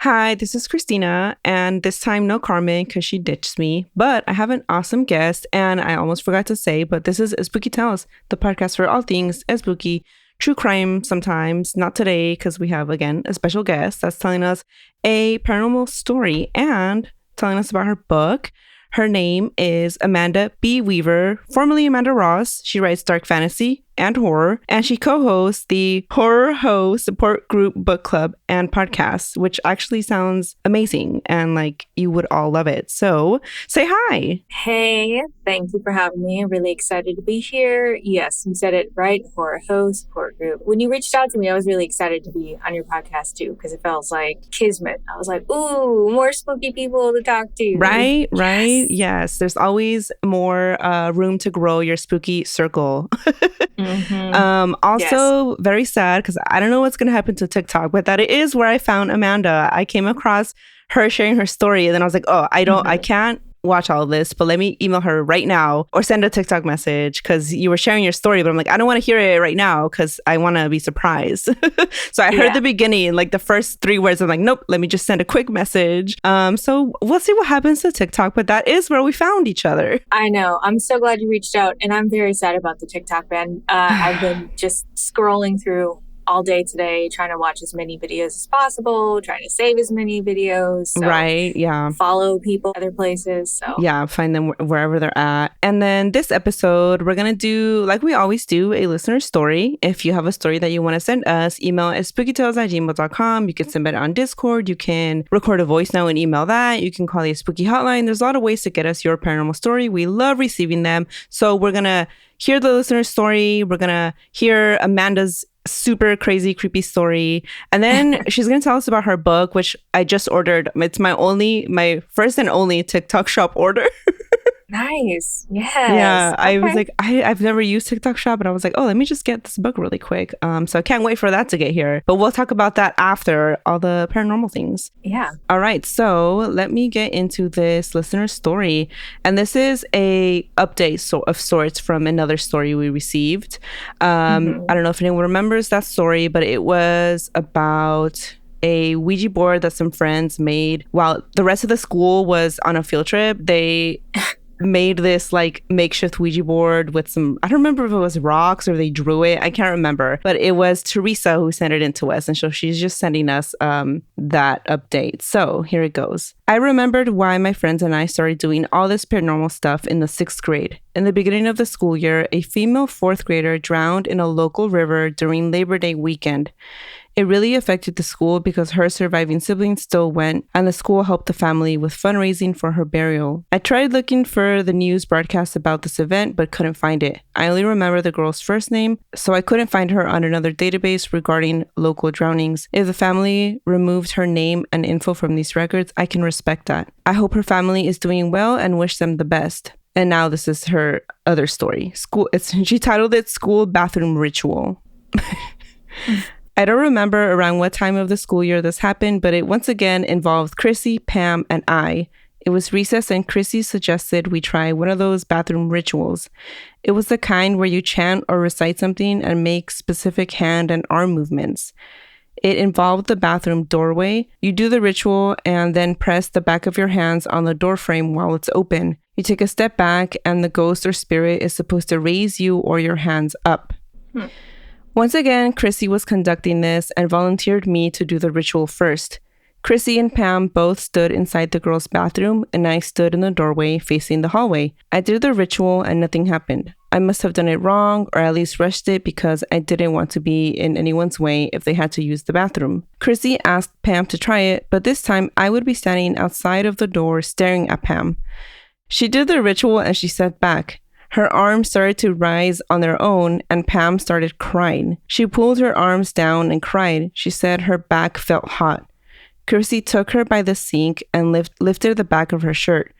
Hi, this is Cristina, and this time no Carmen because she ditched me, but I have an awesome guest, and I almost forgot to say, but this is Espooky Tales, the podcast for all things spooky, true crime sometimes, not today because we have, again, a special guest that's telling us a paranormal story and telling us about her book. Her name is Amanda B. Weaver, formerly Amanda Ross. She writes dark fantasy and horror, and she co-hosts the Horror Ho Support Group Book Club and podcast, which actually sounds amazing and like you would all love it. So say hi. Hey, thank you for having me. I'm really excited to be here. Yes, you said it right. Horror Ho Support Group. When you reached out to me, I was really excited to be on your podcast too, because it felt like kismet. I was like, ooh, more spooky people to talk to. Right. Yes. There's always more room to grow your spooky circle. Also, very sad because I don't know what's going to happen to TikTok, but that is where I found Amanda. I came across her sharing her story, and then I was like, oh, I can't watch all of this, but let me email her right now or send a TikTok message because you were sharing your story, but I'm like, I don't want to hear it right now because I want to be surprised. So I heard the beginning, like the first 3 words. I'm like, nope, let me just send a quick message. So we'll see what happens to TikTok, but that is where we found each other. I know. I'm so glad you reached out, and I'm very sad about the TikTok ban. I've been just scrolling through all day today, trying to watch as many videos as possible, trying to save as many videos. So right. Yeah. Follow people other places. So yeah, find them wherever they're at. And then this episode, we're going to do, like we always do, a listener story. If you have a story that you want to send us, email us spookytales@gmail.com. You can submit it on Discord. You can record a voice note and email that. You can call the Spooky Hotline. There's a lot of ways to get us your paranormal story. We love receiving them. So we're going to hear the listener story. We're going to hear Amanda's super crazy, creepy story. And then she's going to tell us about her book, which I just ordered. It's my first and only TikTok shop order. Nice. Yes. Yeah. Okay. I was like, I've never used TikTok shop, but I was like, oh, let me just get this book really quick. So I can't wait for that to get here. But we'll talk about that after all the paranormal things. Yeah. All right. So let me get into this listener story. And this is a update of sorts from another story we received. I don't know if anyone remembers that story, but it was about a Ouija board that some friends made while the rest of the school was on a field trip. They made this like makeshift Ouija board with some, I don't remember if it was rocks or they drew it. I can't remember, but it was Teresa who sent it in to us. And so she's just sending us that update. So here it goes. I remembered why my friends and I started doing all this paranormal stuff in the 6th grade. In the beginning of the school year, a female 4th grader drowned in a local river during Labor Day weekend. It really affected the school because her surviving siblings still went, and the school helped the family with fundraising for her burial. I tried looking for the news broadcast about this event, but couldn't find it. I only remember the girl's first name, so I couldn't find her on another database regarding local drownings. If the family removed her name and info from these records, I can respect that. I hope her family is doing well and wish them the best. And now this is her other story. She titled it School Bathroom Ritual. I don't remember around what time of the school year this happened, but it once again involved Chrissy, Pam, and I. It was recess and Chrissy suggested we try one of those bathroom rituals. It was the kind where you chant or recite something and make specific hand and arm movements. It involved the bathroom doorway. You do the ritual and then press the back of your hands on the door frame while it's open. You take a step back and the ghost or spirit is supposed to raise you or your hands up. Once again, Chrissy was conducting this and volunteered me to do the ritual first. Chrissy and Pam both stood inside the girls' bathroom, and I stood in the doorway facing the hallway. I did the ritual and nothing happened. I must have done it wrong, or at least rushed it because I didn't want to be in anyone's way if they had to use the bathroom. Chrissy asked Pam to try it, but this time I would be standing outside of the door staring at Pam. She did the ritual and she sat back. Her arms started to rise on their own, and Pam started crying. She pulled her arms down and cried. She said her back felt hot. Chrissy took her by the sink and lifted the back of her shirt.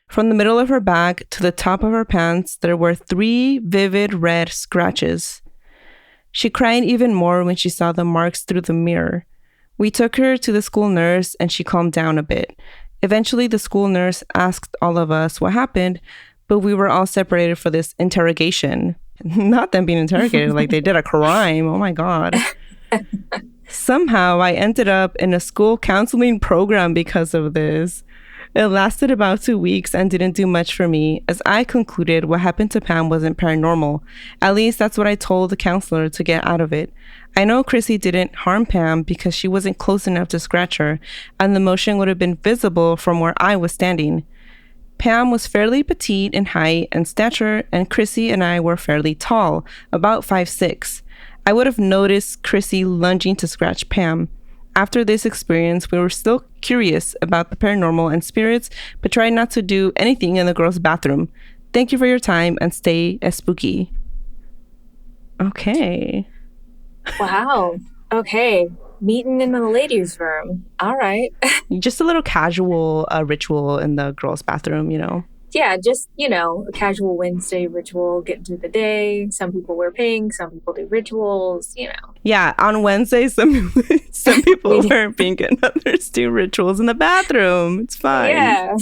From the middle of her back to the top of her pants, there were 3 vivid red scratches. She cried even more when she saw the marks through the mirror. We took her to the school nurse, and she calmed down a bit. Eventually, the school nurse asked all of us what happened, but we were all separated for this interrogation. Not them being interrogated, like they did a crime. Oh my God. Somehow I ended up in a school counseling program because of this. It lasted about 2 weeks and didn't do much for me, as I concluded what happened to Pam wasn't paranormal. At least that's what I told the counselor to get out of it. I know Chrissy didn't harm Pam because she wasn't close enough to scratch her, and the motion would have been visible from where I was standing. Pam was fairly petite in height and stature, and Chrissy and I were fairly tall, about 5'6". I would have noticed Chrissy lunging to scratch Pam. After this experience, we were still curious about the paranormal and spirits, but tried not to do anything in the girls' bathroom. Thank you for your time and stay as spooky. Okay. Wow. Okay. Meeting in the ladies' room. All right. Just a little casual ritual in the girls' bathroom, you know? Yeah, just, a casual Wednesday ritual, getting through the day. Some people wear pink, some people do rituals. Yeah, on Wednesday, some people wear pink and others do rituals in the bathroom. It's fine. Yeah.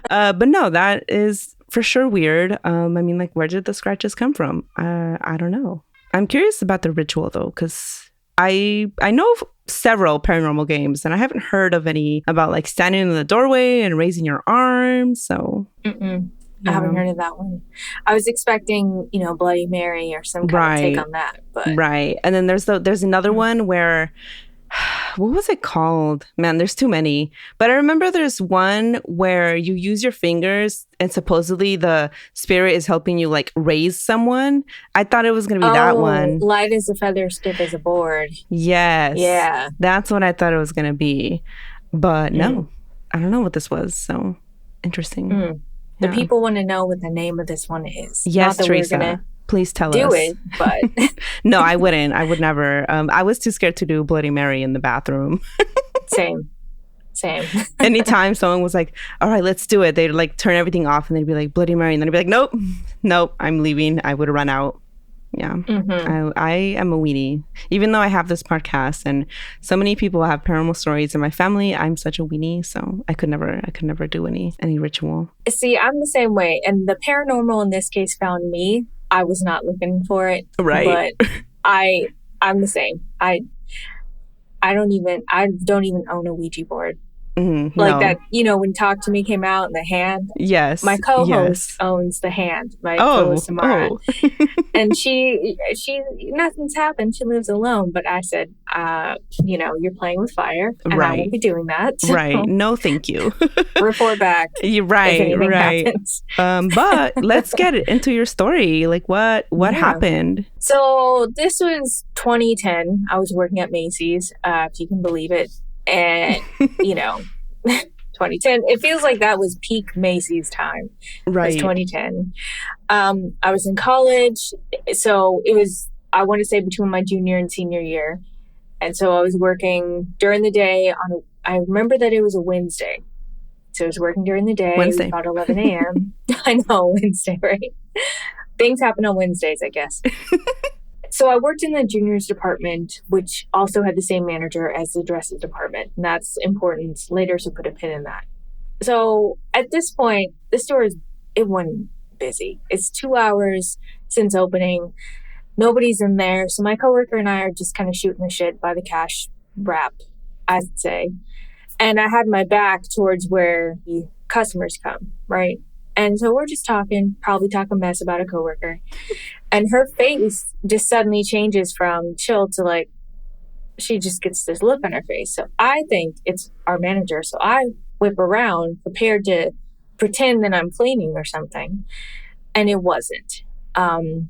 But no, that is for sure weird. I mean, like, where did the scratches come from? I don't know. I'm curious about the ritual, though, because I know of several paranormal games, and I haven't heard of any about like standing in the doorway and raising your arms. So I haven't heard of that one. I was expecting, Bloody Mary or some kind of take on that. But right, and then there's another one where. What was it called? Man, there's too many. But I remember there's one where you use your fingers and supposedly the spirit is helping you like raise someone. I thought it was going to be that one. Light as a feather, stiff as a board. Yes. Yeah. That's what I thought it was going to be. But no, I don't know what this was. So interesting. The people want to know what the name of this one is. Yes, Teresa. Please tell us. Do it, but... No, I wouldn't. I would never. I was too scared to do Bloody Mary in the bathroom. Same. Anytime someone was like, all right, let's do it, they'd like turn everything off and they'd be like, Bloody Mary. And then I'd be like, nope, I'm leaving. I would run out. Yeah. I am a weenie. Even though I have this podcast and so many people have paranormal stories in my family, I'm such a weenie. So I could never do any ritual. See, I'm the same way. And the paranormal in this case found me. I was not looking for it. Right. But I'm the same. I don't even own a Ouija board. Like that, when Talk to Me came out and the hand. Yes. My co-host owns the hand. My co-host Samara. And she nothing's happened. She lives alone. But I said, you're playing with fire, and I won't be doing that. So right. No, thank you. Report back. You're right. But let's get into your story. Like what happened? So this was 2010. I was working at Macy's, if you can believe it. And, 2010, it feels like that was peak Macy's time. Right. It was 2010. I was in college. So it was, I want to say, between my junior and senior year. And so I was working during the day I remember that it was a Wednesday. So I was working during the day. Wednesday. About 11 a.m. I know, Wednesday, right? Things happen on Wednesdays, I guess. So I worked in the juniors department, which also had the same manager as the dresses department. And that's important later, so put a pin in that. So at this point, the store it wasn't busy. It's 2 hours since opening. Nobody's in there. So my coworker and I are just kind of shooting the shit by the cash wrap, I'd say. And I had my back towards where the customers come, right? And so we're just probably talking mess about a coworker. And her face just suddenly changes from chill to like, she just gets this look on her face. So I think it's our manager. So I whip around, prepared to pretend that I'm cleaning or something. And it wasn't. On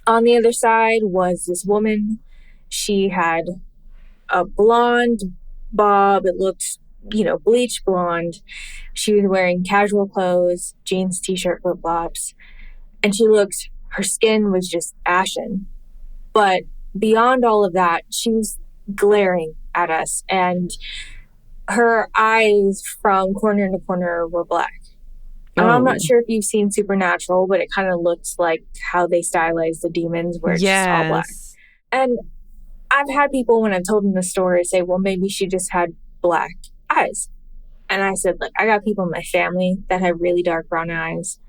the other side was this woman. She had a blonde bob. It looked, bleach blonde. She was wearing casual clothes, jeans, t-shirt, flip-flops. And her skin was just ashen. But beyond all of that, she was glaring at us. And her eyes from corner to corner were black. And I'm not sure if you've seen Supernatural, but it kind of looks like how they stylize the demons where it's just all black. And I've had people, when I've told them the story, say, well, maybe she just had black eyes. And I said, look, I got people in my family that have really dark brown eyes.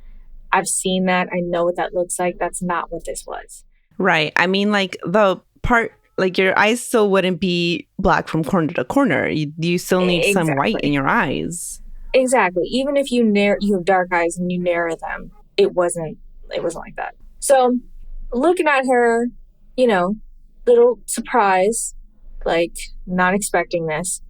I've seen that. I know what that looks like. That's not what this was. Right. I mean, like the part Like your eyes still wouldn't be black from corner to corner. You still need some white in your eyes. Exactly. Even if you have dark eyes and you narrow them, it wasn't like that. So looking at her, you know, little surprise, like not expecting this.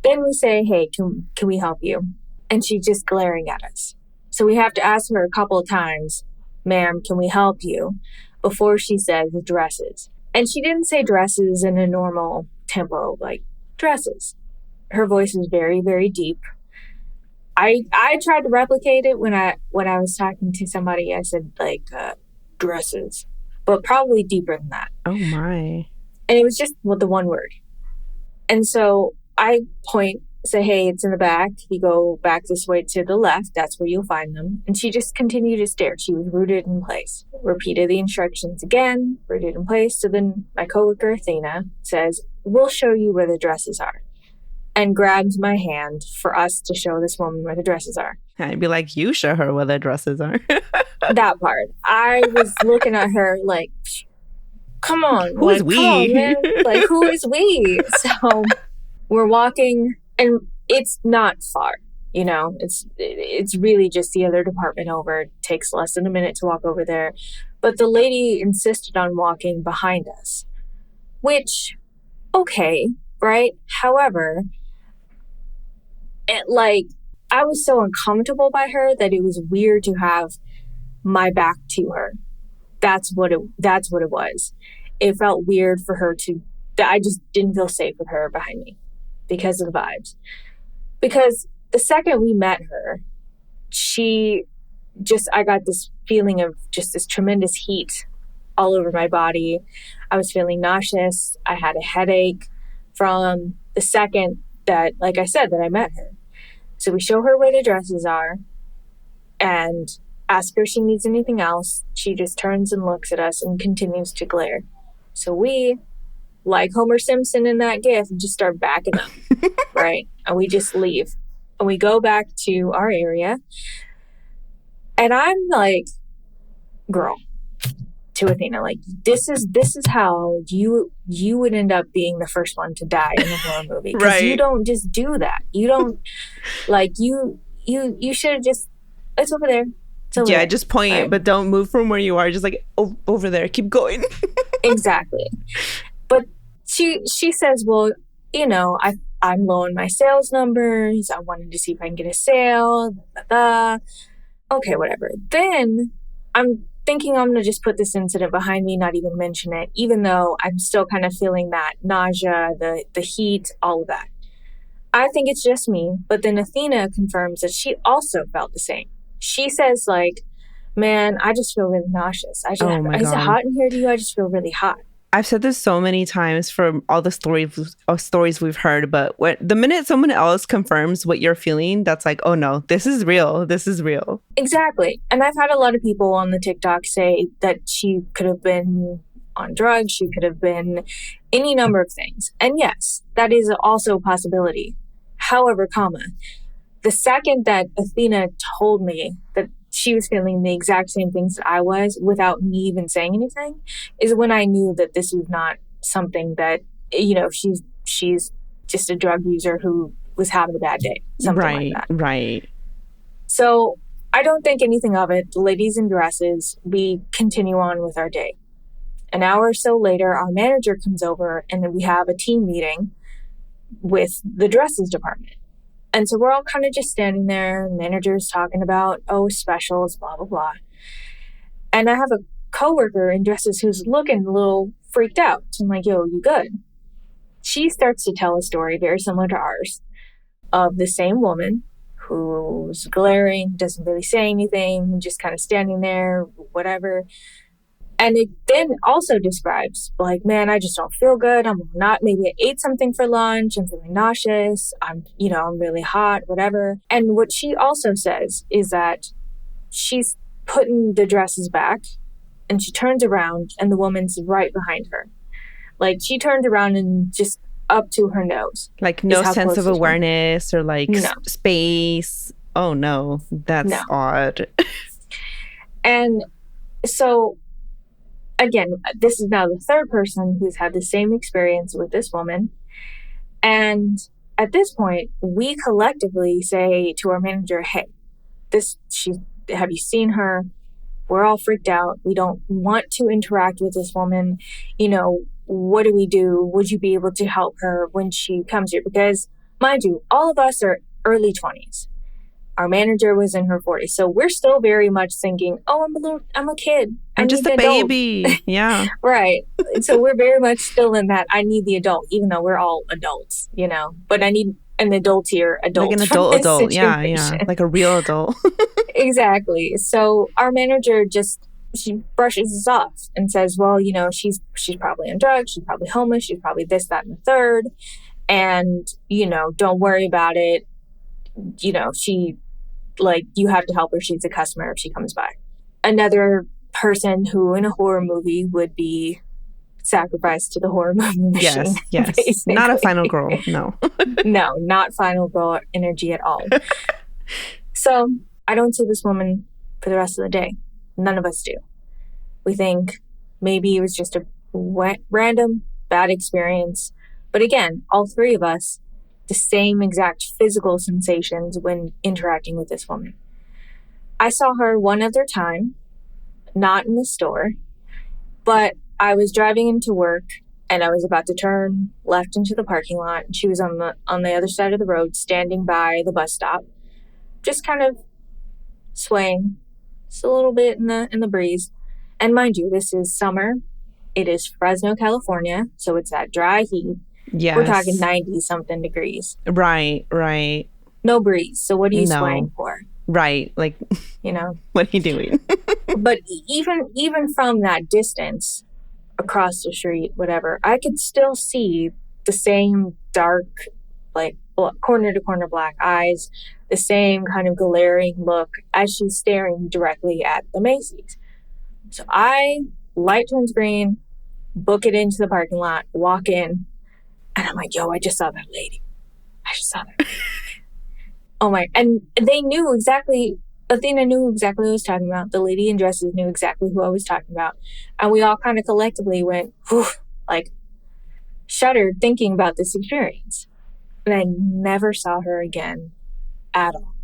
Then we say, hey, can we help you? And she's just glaring at us. So we have to ask her a couple of times, ma'am, can we help you? Before she says dresses. And she didn't say dresses in a normal tempo, like dresses. Her voice was very, very deep. I tried to replicate it when I was talking to somebody. I said like dresses, but probably deeper than that. Oh my! And it was just the one word. And so I say, hey, it's in the back. You go back this way to the left. That's where you'll find them. And she just continued to stare. She was rooted in place. Repeated the instructions again, rooted in place. So then my coworker Athena says, we'll show you where the dresses are. And grabs my hand for us to show this woman where the dresses are. I'd be like, you show her where the dresses are. That part. I was looking at her like, come on. Who is we? Come on, man. Like, who is we? So we're walking, and it's not far. You know, it's really just the other department over. It takes less than a minute to walk over there. But the lady insisted on walking behind us, which, okay, right? However, I was so uncomfortable by her that it was weird to have my back to her. That's what it was. It felt weird for her I just didn't feel safe with her behind me because of the vibes. Because the second we met her, I got this feeling of just this tremendous heat all over my body. I was feeling nauseous. I had a headache from the second that, like I said, that I met her. So we show her where the dresses are and ask her if she needs anything else. She just turns and looks at us and continues to glare. So we, like Homer Simpson in that gif, just start backing up, right? And we just leave. And we go back to our area. And I'm like, girl, to Athena, like, this is how you would end up being the first one to die in a horror movie. Because right. You don't just do that. You don't, like, you should have just, it's over there. Yeah, just point it, but don't move from where you are. Just like, over there, keep going. Exactly. But she says, well, you know, I'm low on my sales numbers. I wanted to see if I can get a sale. Blah, blah, blah. Okay, whatever. Then I'm thinking I'm going to just put this incident behind me, not even mention it, even though I'm still kind of feeling that nausea, the heat, all of that. I think it's just me. But then Athena confirms that she also felt the same. She says, like, man, I just feel really nauseous. Is it hot in here to you? I just feel really hot. I've said this so many times from all the stories we've heard, but the minute someone else confirms what you're feeling, that's like, oh no, this is real. This is real. Exactly. And I've had a lot of people on the TikTok say that she could have been on drugs. She could have been any number of things. And yes, that is also a possibility. However, the second that Athena told me that she was feeling the exact same things that I was without me even saying anything is when I knew that this was not something that, you know, she's just a drug user who was having a bad day. Something like that. Right. So I don't think anything of it. The ladies in dresses, we continue on with our day. An hour or so later, our manager comes over and then we have a team meeting with the dresses department. And so we're all kind of just standing there. Manager's talking about, specials, blah, blah, blah. And I have a coworker in dresses who's looking a little freaked out. So I'm like, yo, you good? She starts to tell a story very similar to ours of the same woman who's glaring, doesn't really say anything, just kind of standing there, whatever. And it then also describes, like, man, I just don't feel good. Maybe I ate something for lunch. I'm feeling nauseous. I'm really hot, whatever. And what she also says is that she's putting the dresses back and she turns around and the woman's right behind her. Like, she turned around and just up to her nose. Like, no sense of awareness or like space. Oh, no, that's odd. And so again, this is now the third person who's had the same experience with this woman. And at this point, we collectively say to our manager, hey, have you seen her? We're all freaked out. We don't want to interact with this woman. What do we do? Would you be able to help her when she comes here? Because, mind you, all of us are early 20s. Our manager was in her 40s. So we're still very much thinking, oh, I'm a kid. I'm just a baby. Yeah. Right. So we're very much still in that I need the adult, even though we're all adults, but I need an adult here, like an adult. Yeah. Like a real adult. Exactly. So our manager she brushes us off and says, well, she's probably on drugs. She's probably homeless. She's probably this, that, and the third. And, don't worry about it. You have to help her. She's a customer if she comes by. Another person who in a horror movie would be sacrificed to the horror movie machine. Yes. Basically. Not a final girl. No. No, not final girl energy at all. So I don't see this woman for the rest of the day. None of us do. We think maybe it was just a random bad experience. But again, all three of us, the same exact physical sensations when interacting with this woman. I saw her one other time, not in the store, but I was driving into work and I was about to turn left into the parking lot. And she was on the other side of the road, standing by the bus stop, just kind of swaying just a little bit in the breeze. And mind you, this is summer. It is Fresno, California, so it's that dry heat. Yes. We're talking 90-something degrees. Right. No breeze. So what are you swaying for? Right. Like, what are you doing? But even from that distance, across the street, whatever, I could still see the same dark, like corner to corner black eyes, the same kind of glaring look as she's staring directly at the Macy's. So light turns green, book it into the parking lot, walk in, and I'm like, yo, I just saw that lady. Oh my, and they knew exactly, Athena knew exactly what I was talking about. The lady in dresses knew exactly who I was talking about. And we all kind of collectively went, whew, like shuddered thinking about this experience. And I never saw her again at all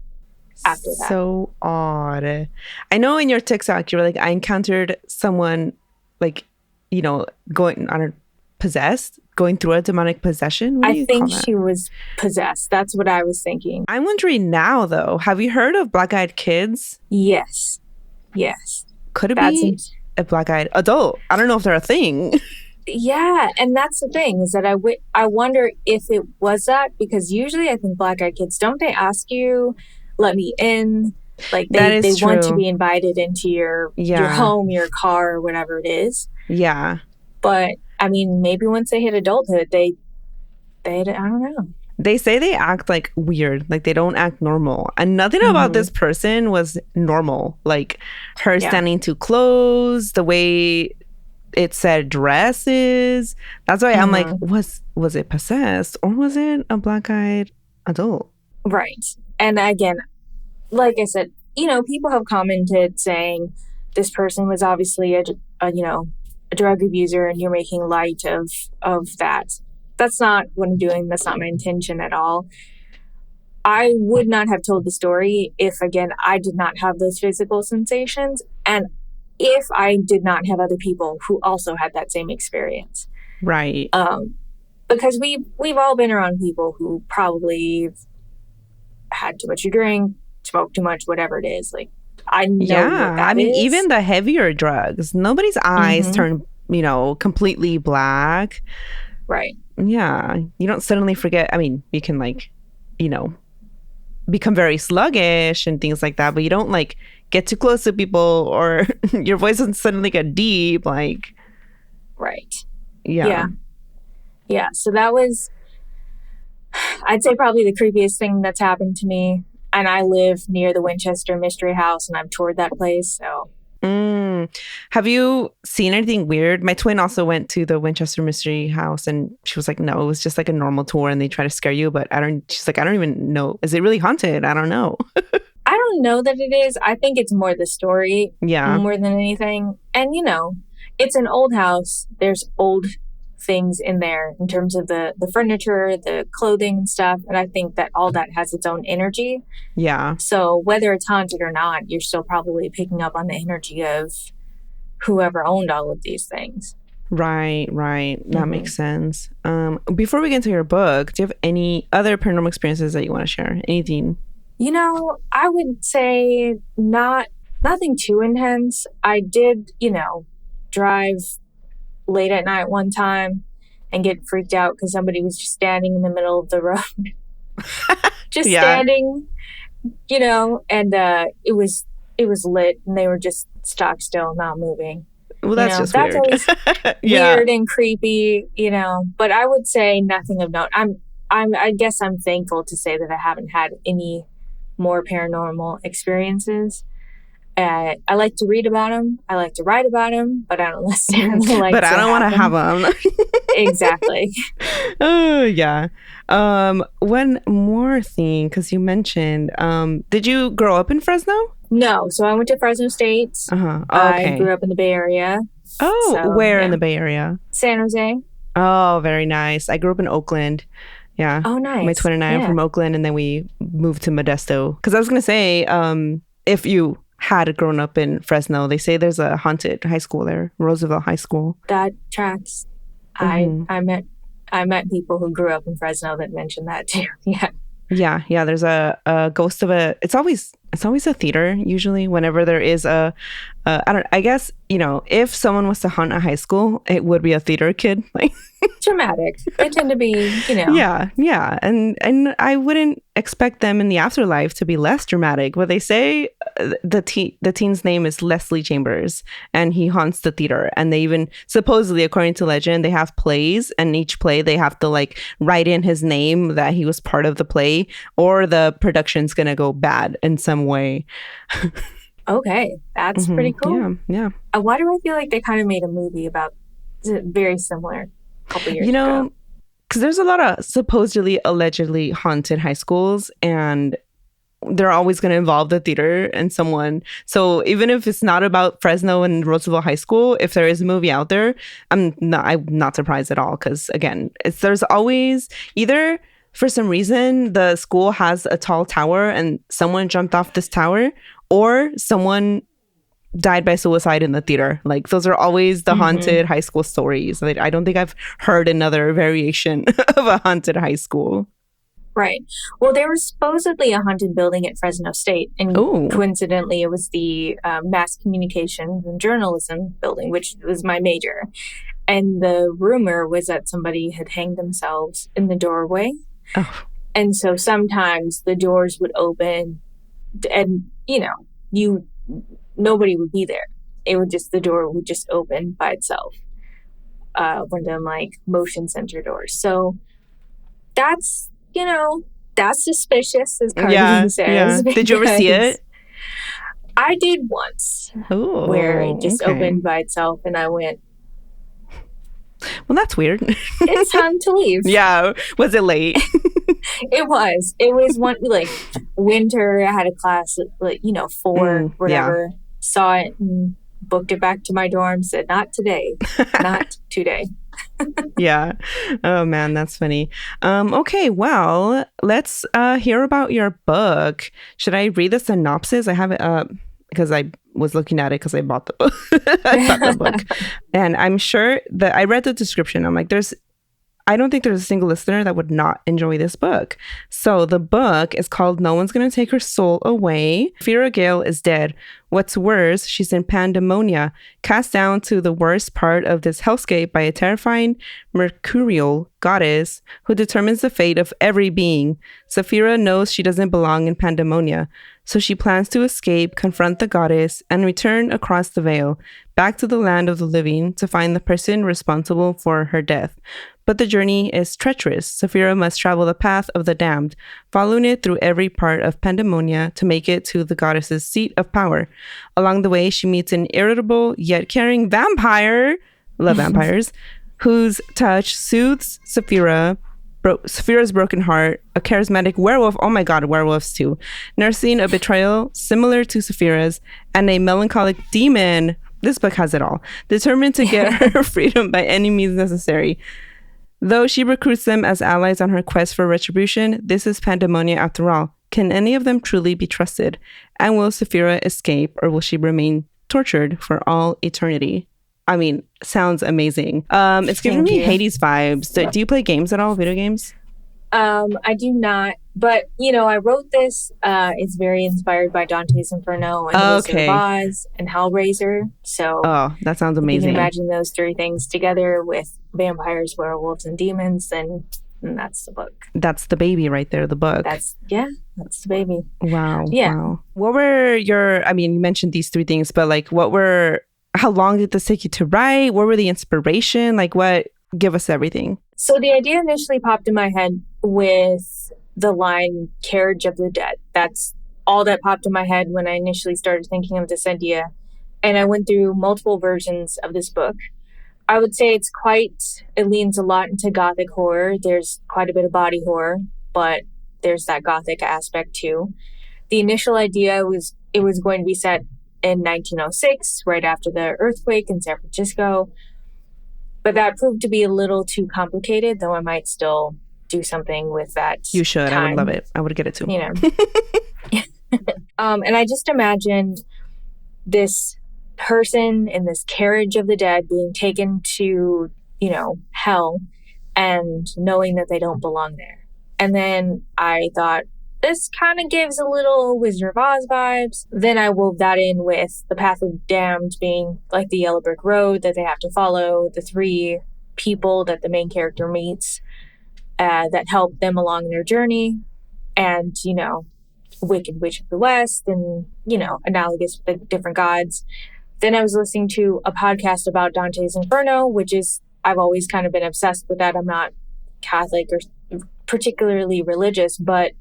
after that. So odd. I know in your TikTok, you were like, I encountered someone like, going through a demonic possession. I think she was possessed. That's what I was thinking. I'm wondering now, though, have you heard of black-eyed kids? Yes. Could it be a black-eyed adult? I don't know if they're a thing. Yeah, and that's the thing, is that I wonder if it was that, because usually I think black-eyed kids, don't they ask you, let me in? Like they want to be invited into your home, your car, or whatever it is. Yeah. But I mean, maybe once they hit adulthood, they I don't know. They say they act like weird, like they don't act normal. And nothing about this person was normal. Like her standing too close, the way it said dresses. That's why I'm like, was it possessed or was it a black-eyed adult? Right. And again, like I said, people have commented saying this person was obviously a drug abuser and you're making light of that. That's not what I'm doing. That's not my intention at all. I would not have told the story if, again, I did not have those physical sensations and if I did not have other people who also had that same experience. Right. Because we've all been around people who probably had too much to drink, smoked too much, whatever it is. Like, I know what that is. Even the heavier drugs, nobody's eyes turn, completely black. Right. Yeah. You don't suddenly forget. I mean, you can become very sluggish and things like that, but you don't get too close to people or your voice doesn't suddenly get deep. Right. Yeah. So that was, I'd say, probably the creepiest thing that's happened to me. And I live near the Winchester Mystery House and I've toured that place. So have you seen anything weird? My twin also went to the Winchester Mystery House and she was like, no, it was just like a normal tour and they try to scare you. But she's like, I don't even know. Is it really haunted? I don't know. I don't know that it is. I think it's more the story more than anything. And, it's an old house. There's old things in there in terms of the furniture, the clothing and stuff. And I think that all that has its own energy. Yeah. So whether it's haunted or not, you're still probably picking up on the energy of whoever owned all of these things. Right. That makes sense. Before we get into your book, do you have any other paranormal experiences that you want to share? Anything? I would say nothing too intense. I did, drive late at night one time and get freaked out because somebody was just standing in the middle of the road. Just standing, and it was lit and they were just stock still, not moving. Well, that's just that's weird. Always weird and creepy, but I would say nothing of note. I guess I'm thankful to say that I haven't had any more paranormal experiences. I like to read about them. I like to write about them, but I don't necessarily like but I don't want to have them. Exactly. Oh, yeah. One more thing, because you mentioned, did you grow up in Fresno? No. So I went to Fresno State. Okay. I grew up in the Bay Area. Oh, so, where in the Bay Area? San Jose. Oh, very nice. I grew up in Oakland. Yeah. Oh, nice. My twin and I are from Oakland, and then we moved to Modesto. Because I was going to say, if you had grown up in Fresno, they say there's a haunted high school there, Roosevelt High School. That tracks. Mm-hmm. I met people who grew up in Fresno that mentioned that too. Yeah. There's a ghost of a. It's always a theater. Usually, whenever there is I guess if someone was to haunt a high school, it would be a theater kid. Like dramatic. They tend to be, Yeah, and I wouldn't expect them in the afterlife to be less dramatic. But they say the teen's name is Leslie Chambers, and he haunts the theater. And they even supposedly, according to legend, they have plays, and each play they have to write in his name that he was part of the play, or the production's gonna go bad in some way. Okay, that's pretty cool. Yeah. Why do I feel like they kind of made a movie about very similar a couple years ago? Because there's a lot of supposedly, allegedly haunted high schools, and they're always going to involve the theater and someone. So even if it's not about Fresno and Roosevelt High School, if there is a movie out there, I'm not surprised at all. Because again, there's always either for some reason the school has a tall tower and someone jumped off this tower, or someone died by suicide in the theater. Like those are always the haunted high school stories. I don't think I've heard another variation of a haunted high school. Right. Well, there was supposedly a haunted building at Fresno State, and coincidentally, it was the mass communication and journalism building, which was my major. And the rumor was that somebody had hanged themselves in the doorway. Oh. And so sometimes the doors would open and, nobody would be there. The door would just open by itself. One of them motion sensor doors. So that's suspicious, as Cardi says. Yeah. Did you ever see it? I did once. Ooh, where it just opened by itself, and I went, well, that's weird. It's time to leave. Yeah. Was it late? It was. It was one winter. I had a class at 4, whatever. Yeah. Saw it and booked it back to my dorm. Said, not today. Not today. Yeah. Oh man, that's funny. Okay, well, let's hear about your book. Should I read the synopsis? I have it up because I was looking at it because I bought the book. I bought the book. And I'm sure that I read the description. I'm like, I don't think there's a single listener that would not enjoy this book. So the book is called No One's Gonna Take Her Soul Away. Safira Gale is dead. What's worse, she's in pandemonia, cast down to the worst part of this hellscape by a terrifying mercurial goddess who determines the fate of every being. Safira knows she doesn't belong in pandemonia, so she plans to escape, confront the goddess, and return across the veil, back to the land of the living to find the person responsible for her death. But the journey is treacherous. Safira must travel the path of the damned, following it through every part of pandemonia to make it to the goddess's seat of power. Along the way, she meets an irritable yet caring vampire, love vampires, whose touch soothes Safira's broken heart, a charismatic werewolf, oh my god, werewolves too, nursing a betrayal similar to Safira's, and a melancholic demon This book has it all. Determined to get her freedom by any means necessary. Though she recruits them as allies on her quest for retribution, this is Pandemonia after all. Can any of them truly be trusted? And will Saphira escape, or will she remain tortured for all eternity? I mean, sounds amazing. It's giving me Hades vibes. Do you play games at all, video games? I do not, but I wrote this. It's very inspired by Dante's Inferno and The Wizard of Oz and Hellraiser. So, that sounds amazing. You can imagine those three things together with vampires, werewolves, and demons, and that's the book. That's the baby right there. The book. That's the baby. Wow. Yeah. Wow. What were you mentioned these three things, but how long did this take you to write? What were the inspiration? Give us everything. So the idea initially popped in my head with the line "carriage of the dead." That's all that popped in my head when I initially started thinking of this idea. And I went through multiple versions of this book. I would say it leans a lot into gothic horror. There's quite a bit of body horror, but there's that gothic aspect too. The initial idea was it was going to be set in 1906, right after the earthquake in San Francisco. But that proved to be a little too complicated, though I might still do something with that. You should. Time. I would love it. I would get it too. And I just imagined this person in this carriage of the dead being taken to, hell and knowing that they don't belong there. And then I thought, this kind of gives a little Wizard of Oz vibes. Then I wove that in with the path of damned being like the yellow brick road that they have to follow, the three people that the main character meets that help them along their journey, and, Wicked Witch of the West, and, analogous with the different gods. Then I was listening to a podcast about Dante's Inferno, which is, I've always kind of been obsessed with that. I'm not Catholic or particularly religious, but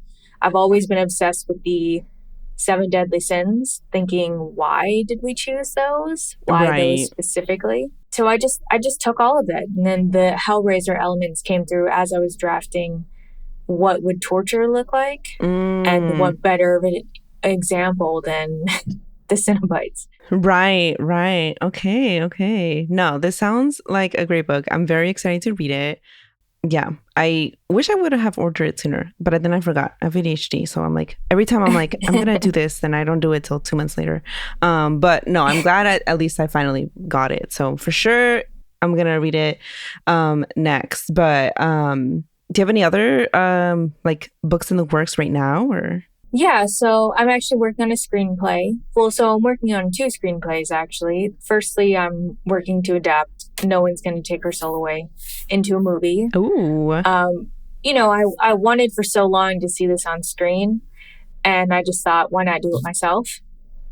I've always been obsessed with the 7 deadly sins, thinking, why did we choose those? Why those specifically? So I just took all of that. And then the Hellraiser elements came through as I was drafting what would torture look like. And what better of an example than the Cenobites. Right. Okay. No, this sounds like a great book. I'm very excited to read it. Yeah, I wish I would have ordered it sooner, but then I forgot. I have ADHD, so I'm like, every time I'm like, I'm gonna do this, then I don't do it till 2 months later. But no, I'm glad at least I finally got it. So for sure, I'm gonna read it next. But do you have any other books in the works right now, or? Yeah, so I'm actually working on a screenplay. Well, so I'm working on 2 screenplays, actually. Firstly, I'm working to adapt No One's Gonna Take Her Soul Away into a movie. Ooh. I wanted for so long to see this on screen, and I just thought, why not do it myself?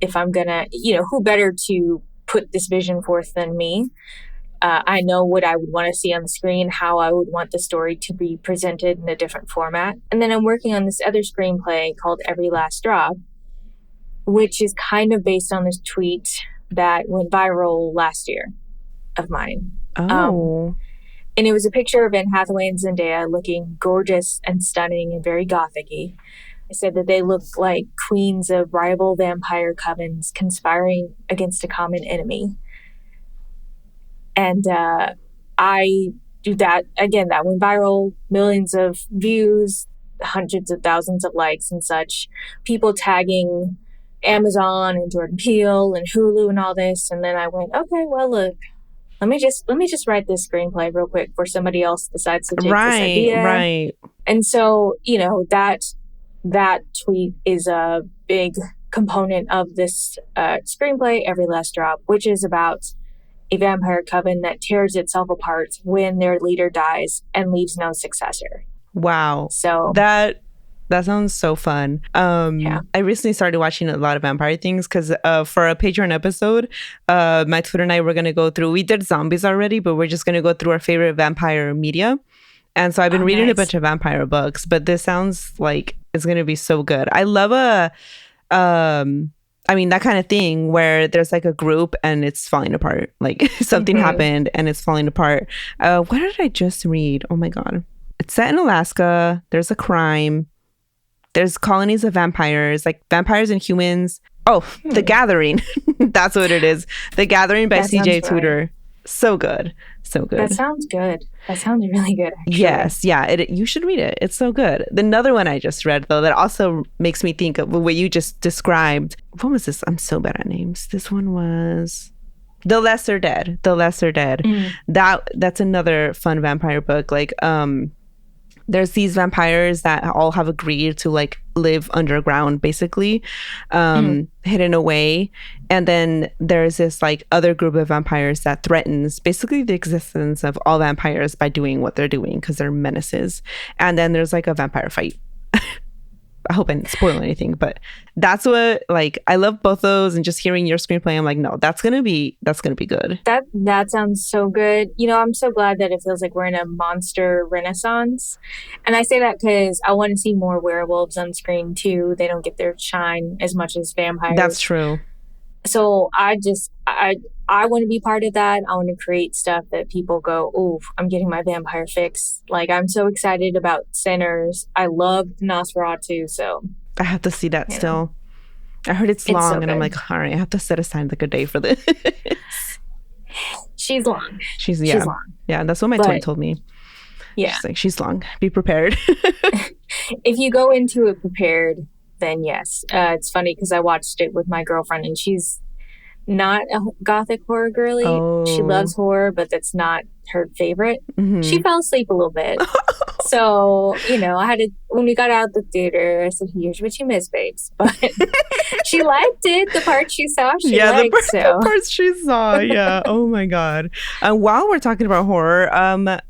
If I'm gonna, who better to put this vision forth than me? I know what I would want to see on the screen, how I would want the story to be presented in a different format. And then I'm working on this other screenplay called Every Last Drop, which is kind of based on this tweet that went viral last year of mine. Oh. And it was a picture of Anne Hathaway and Zendaya looking gorgeous and stunning and very gothic-y. I said that they looked like queens of rival vampire covens conspiring against a common enemy. And I do that, again, that went viral, millions of views, hundreds of thousands of likes and such, people tagging Amazon and Jordan Peele and Hulu and all this. And then I went, okay, well, look, let me just write this screenplay real quick before somebody else decides to take this idea. Right. And so, that tweet is a big component of this screenplay, Every Last Drop, which is about a vampire coven that tears itself apart when their leader dies and leaves no successor. Wow. So that sounds so fun. Yeah. I recently started watching a lot of vampire things because for a Patreon episode, my Twitter and I were going to go through, we did zombies already, but we're just going to go through our favorite vampire media. And so I've been reading a bunch of vampire books, but this sounds like it's going to be so good. I love that kind of thing where there's like a group and it's falling apart. Like something happened and it's falling apart. What did I just read? Oh my God. It's set in Alaska. There's a crime. There's colonies of vampires, like vampires and humans. Oh, The Gathering. That's what it is. The Gathering by That sounds CJ right. Tudor. So good. So good. That sounds good. That sounds really good, actually. Yes, yeah. You should read it. It's so good. Another one I just read, though, that also makes me think of what you just described. What was this? I'm so bad at names. This one was The Lesser Dead. The Lesser Dead. That's another fun vampire book. Like, there's these vampires that all have agreed to like live underground, basically, hidden away. And then there's this like other group of vampires that threatens basically the existence of all vampires by doing what they're doing because they're menaces. And then there's like a vampire fight. I hope I didn't spoil anything, but that's what, like, I love both those, and just hearing your screenplay, I'm like, no, that's gonna be good. That sounds so good. You know, I'm so glad that it feels like we're in a monster renaissance. And I say that because I want to see more werewolves on screen too. They don't get their shine as much as vampires. That's true. So I want to be part of that. I want to create stuff that people go, oh, I'm getting my vampire fix. Like, I'm so excited about Sinners. I love Nosferatu, so I have to see that still. I heard it's long, so and I'm like, all right, I have to set aside like a day for this. She's long. She's long. Yeah, that's what my twin told me. Yeah. She's like, she's long. Be prepared. If you go into it prepared, then yes. It's funny because I watched it with my girlfriend, and she's not a gothic horror girly. She loves horror, but that's not her favorite. She fell asleep a little bit. So, you know, I had to, when we got out the theater, I said, here's what you missed, babes. But she liked it. The parts she saw, she liked. The parts she saw. Yeah. Oh my God. While we're talking about horror,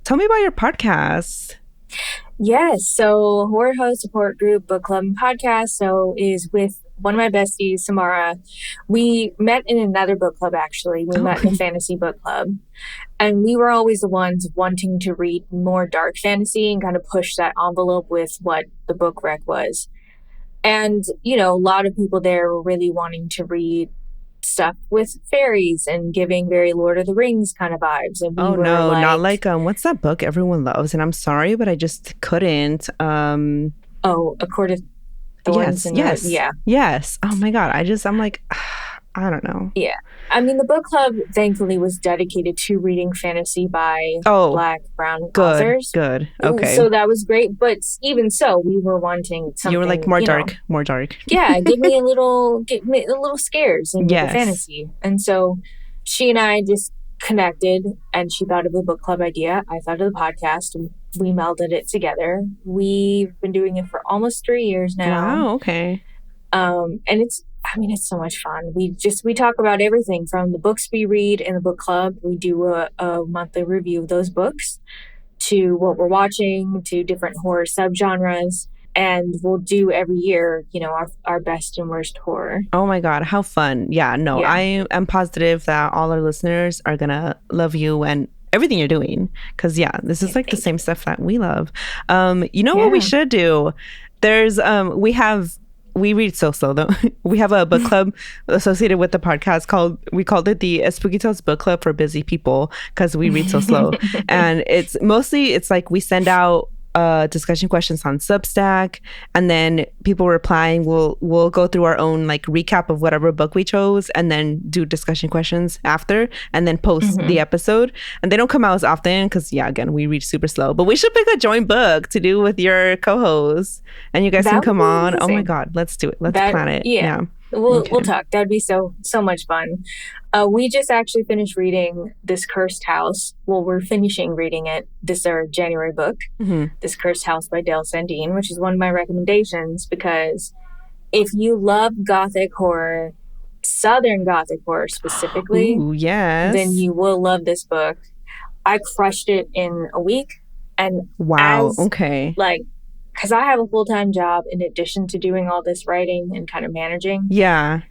tell me about your podcast. Yes. So Horror Host Support Group Book Club and Podcast. So is with one of my besties, Samara. We met in another book club, actually. We met in a fantasy book club. And we were always the ones wanting to read more dark fantasy and kind of push that envelope with what the book rec was. And, you know, a lot of people there were really wanting to read stuff with fairies and giving very Lord of the Rings kind of vibes. And we were like, not like what's that book everyone loves? And I'm sorry, but I just couldn't. A Court of Thorns. Yes. Oh my God. I'm like, I don't know. Yeah. I mean, the book club thankfully was dedicated to reading fantasy by Black, brown authors. Good. Okay. So that was great. But even so, we were wanting something. You were like more dark. Yeah. Give me a little scares in the fantasy. And so she and I just connected, and she thought of the book club idea. I thought of the podcast, and we melded it together. We've been doing it for almost 3 years now. Wow. Okay. And it's so much fun. We talk about everything from the books we read in the book club. We do a monthly review of those books, to what we're watching, to different horror subgenres. And we'll do every year, you know, our best and worst horror. Oh my God, how fun. Yeah, no, yeah. I am positive that all our listeners are going to love you and everything you're doing. Because, this is like the same stuff that we love. You know what we should do? There's, we read so slow though. We have a book club associated with the podcast we called it the Espooky Tales Book Club for Busy People, because we read so slow. And it's like we send out discussion questions on Substack, and then people replying. We'll go through our own like recap of whatever book we chose, and then do discussion questions after, and then post the episode. And they don't come out as often because again, we read super slow. But we should pick a joint book to do with your co-host, and you guys can come on. Oh my God, let's do it. Let's plan it. Yeah. We'll talk. That'd be so much fun. We just actually finished reading This Cursed House. Well, we're finishing reading it. This is our January book, This Cursed House by Dale Sandine, which is one of my recommendations, because if you love Gothic horror, Southern Gothic horror specifically, then you will love this book. I crushed it in a week. And because I have a full-time job in addition to doing all this writing and kind of managing. Yeah.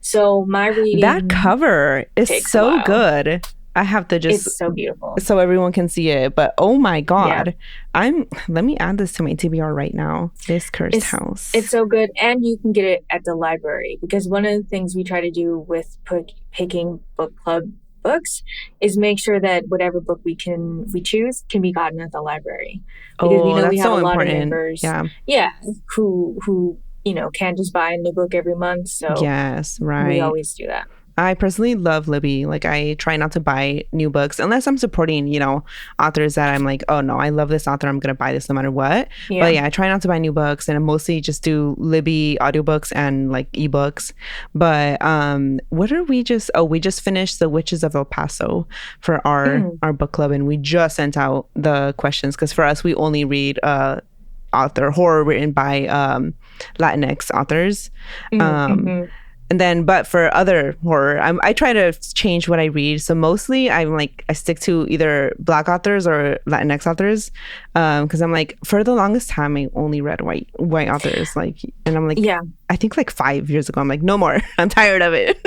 So my reading... That cover is so good. I have to just... It's so beautiful. So everyone can see it. But oh my God. Yeah. Let me add this to my TBR right now. This Cursed House. It's so good. And you can get it at the library. Because one of the things we try to do with picking book club books is make sure that whatever book we choose can be gotten at the library, because we know we have a lot of members who can't just buy a new book every month. So Yes, we right. always do that. I personally love Libby. Like, I try not to buy new books unless I'm supporting, authors that I'm like, oh no, I love this author. I'm going to buy this no matter what. Yeah. But yeah, I try not to buy new books, and I mostly just do Libby audiobooks and like ebooks. But what are we just, we just finished The Witches of El Paso for our book club, and we just sent out the questions because for us, we only read author horror written by Latinx authors. And then, but for other horror, I try to change what I read. So mostly, I stick to either Black authors or Latinx authors, because I'm like, for the longest time, I only read white authors. Like, and I'm like, yeah, I think like 5 years ago, I'm like, no more. I'm tired of it.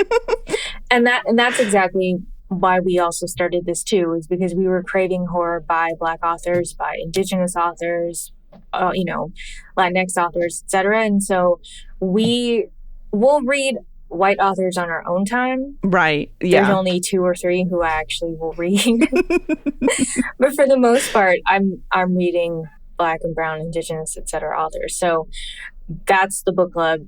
and that's exactly why we also started this too, is because we were craving horror by Black authors, by Indigenous authors, Latinx authors, etc. And so we will read white authors on our own time. Right. Yeah. There's only 2 or 3 who I actually will read. But for the most part, I'm reading Black and Brown, Indigenous, etc. authors. So that's the book club.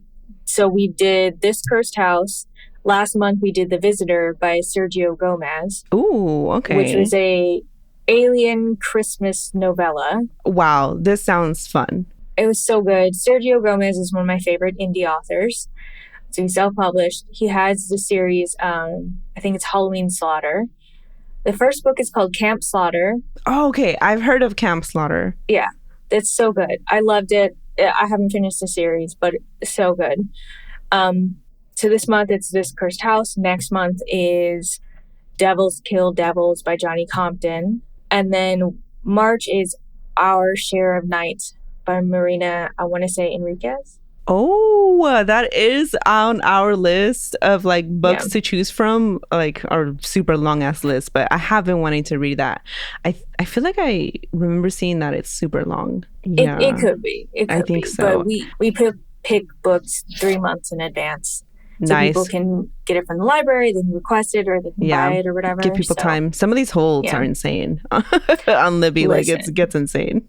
So we did This Cursed House. Last month we did The Visitor by Sergio Gomez. Ooh, okay. Which was a alien Christmas novella. Wow, this sounds fun. It was so good. Sergio Gomez is one of my favorite indie authors. So he's self-published. He has the series, I think it's Halloween Slaughter. The first book is called Camp Slaughter. Oh, okay. I've heard of Camp Slaughter. Yeah, it's so good. I loved it. I haven't finished the series, but it's so good. So this month it's This Cursed House. Next month is Devils Kill Devils by Johnny Compton. And then March is Our Share of Night by Marina, I want to say Enriquez. Oh, that is on our list of like books to choose from, like our super long ass list. But I have been wanting to read that. I feel like I remember seeing that it's super long. Yeah, it could be. I think so. But we pick books 3 months in advance. So nice. People can get it from the library, they can request it, or they can buy it or whatever. Give people time. Some of these holds are insane on Libby. Like it gets insane.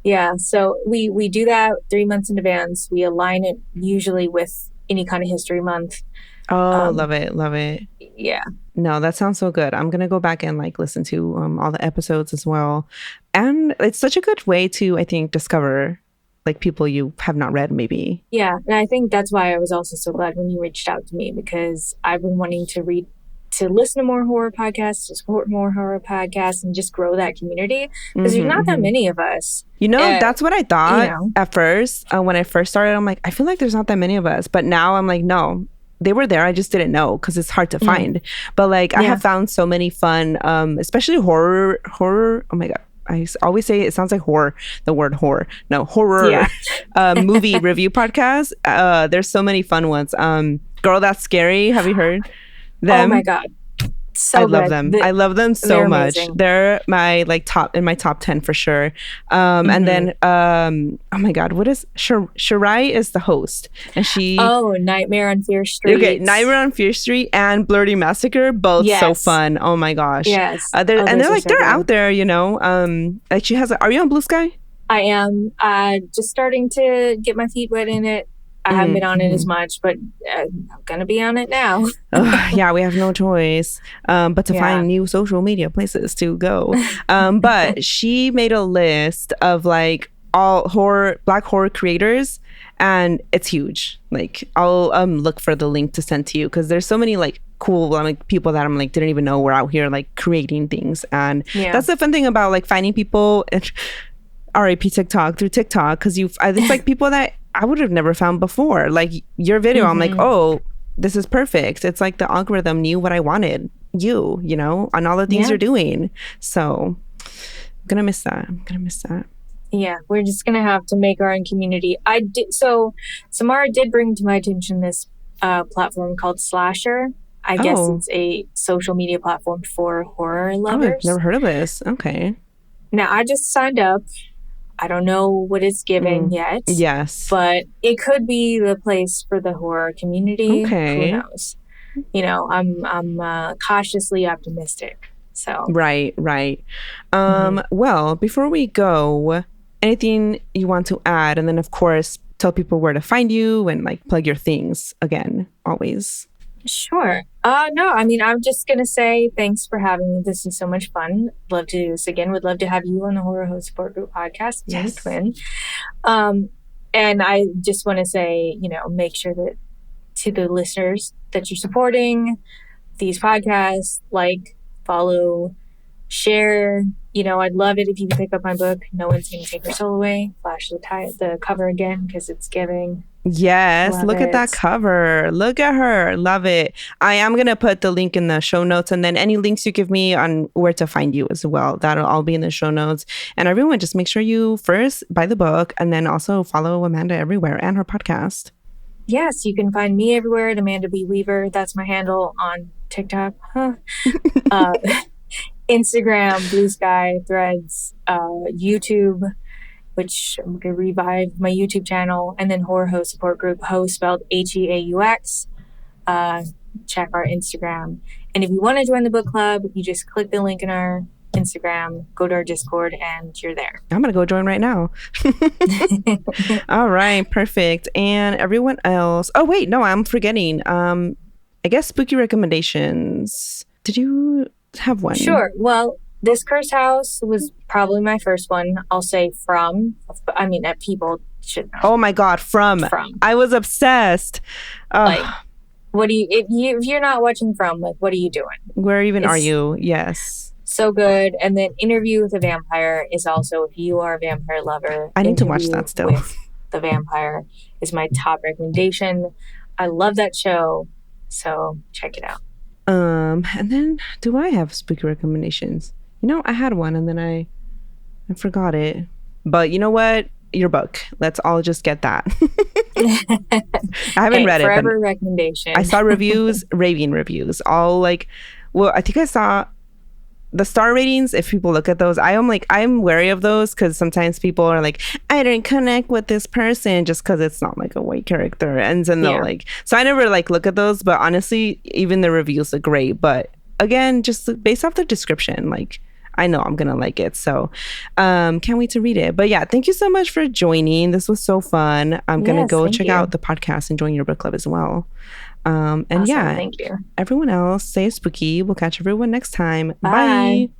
Yeah, so we do that 3 months in advance. We align it usually with any kind of history month. Oh, love it. Yeah. No, that sounds so good. I'm going to go back and like listen to all the episodes as well. And it's such a good way to, I think, discover like people you have not read maybe. Yeah, and I think that's why I was also so glad when you reached out to me, because I've been wanting to listen to more horror podcasts, to support more horror podcasts, and just grow that community, because there's not that many of us. That's what I thought at first. When I first started, I'm like, I feel like there's not that many of us. But now I'm like, no, they were there. I just didn't know because it's hard to find. But like, I have found so many fun, especially horror. Oh my God. I always say it sounds like horror, the word horror. No, horror movie review podcast. There's so many fun ones. Girl, That's Scary. Have you heard them? Oh my God. So I love them. I love them so much. Amazing. They're my top 10 for sure. And then oh my God, what is Shirai is the host, and she Nightmare on Fear Street. Okay, Nightmare on Fear Street and Blurry Massacre, both so fun. Oh my gosh. Yes. They're like they're out there, like she has. Are you on Blue Sky? I am just starting to get my feet wet in it. I haven't been on it as much, but I'm going to be on it now. Yeah, we have no choice but to find new social media places to go. But she made a list of like all Black horror creators, and it's huge. Like I'll look for the link to send to you, because there's so many like cool like people that I'm like didn't even know were out here like creating things. And that's the fun thing about like finding people RIP TikTok through TikTok, because it's like people that I would have never found before. Like your video, I'm like, oh, this is perfect. It's like the algorithm knew what I wanted, on all the things you're doing. So I'm gonna miss that. Yeah, we're just gonna have to make our own community. So Samara did bring to my attention this platform called Slasher. I guess it's a social media platform for horror lovers. I've never heard of this. Okay. Now I just signed up. I don't know what it's giving yet. Yes. But it could be the place for the horror community. Okay. Who knows? I'm cautiously optimistic. So Right. Well, before we go, anything you want to add, and then of course tell people where to find you and like plug your things again, always. Sure. No, I mean, I'm just going to say thanks for having me. This is so much fun. Love to do this again. Would love to have you on the Horror Host Support Group podcast. Yes. Twin. And I just want to say, make sure that to the listeners that you're supporting these podcasts, like, follow, share. I'd love it if you could pick up my book, No One's Gonna Take Her Soul Away. Flash the cover again because it's giving. Yes, love look at that cover. Look at her. Love it. I am going to put the link in the show notes, and then any links you give me on where to find you as well. That'll all be in the show notes. And everyone, just make sure you first buy the book and then also follow Amanda everywhere and her podcast. Yes, you can find me everywhere at Amanda B. Weaver. That's my handle on TikTok. Instagram, Blue Sky, Threads, YouTube, which I'm going to revive my YouTube channel, and then Horror Host Support Group, host spelled Heaux. Check our Instagram. And if you want to join the book club, you just click the link in our Instagram, go to our Discord, and you're there. I'm going to go join right now. All right, perfect. And everyone else. Oh, wait, no, I'm forgetting. I guess spooky recommendations. Did you have one? Sure. Well, this Cursed House was probably my first one. I'll say that people should know. Oh my God, From. I was obsessed. Like, what do you, if you're not watching From, like, what are you doing? Where even are you? Yes. So good. And then Interview with a Vampire is also, if you are a vampire lover. I need to watch that still. With the Vampire is my top recommendation. I love that show. So check it out. And then do I have spooky recommendations? I had one and then I forgot it. But you know what? Your book. Let's all just get that. I haven't read it. Forever recommendation. I saw reviews, raving reviews. All like, well, I think I saw the star ratings. If people look at those, I'm wary of those because sometimes people are like, I didn't connect with this person just because it's not like a white character. And then they'll so I never look at those. But honestly, even the reviews look great. But again, just based off the description, I know I'm gonna like it, so can't wait to read it. But yeah, thank you so much for joining. This was so fun. I'm gonna go check out the podcast and join your book club as well. And awesome, thank you. Everyone else, stay spooky. We'll catch everyone next time. Bye.